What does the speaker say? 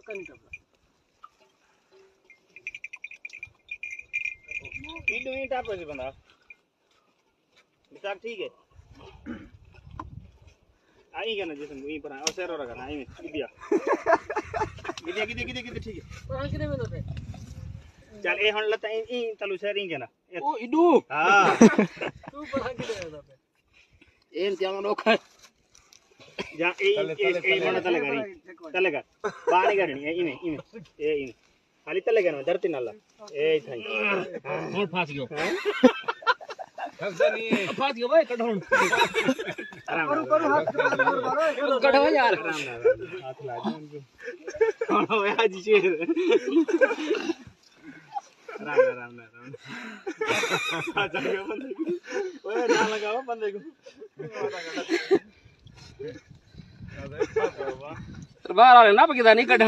पक्का नहीं टपका इडो ही टाप से बंदा मिसाल ठीक है आई क्या ना जैसे वहीं पर और शेर और रखा आई में गिदिया गिदिया गिदिया गिदिया गिदिया ठीक है पर हम कितने में होते चल ए हन लता ई तलु शेर ही क्या ना ओ इडू हां तू पर हम कितने में होते एन त्यान रोका जा ए मन तलेगा बाणी करनी है इने इने खाली तलेगा ना धरती नाला ए थाई और फास गयो फास गयो भाई कढोन करू हाथ कढो यार हाथ ला दे उनको कौन हो आज शेर राम आ जाएगा बंदे को ओए ना लगाओ बंदे को बाहर आ ना पकिदा नहीं कढ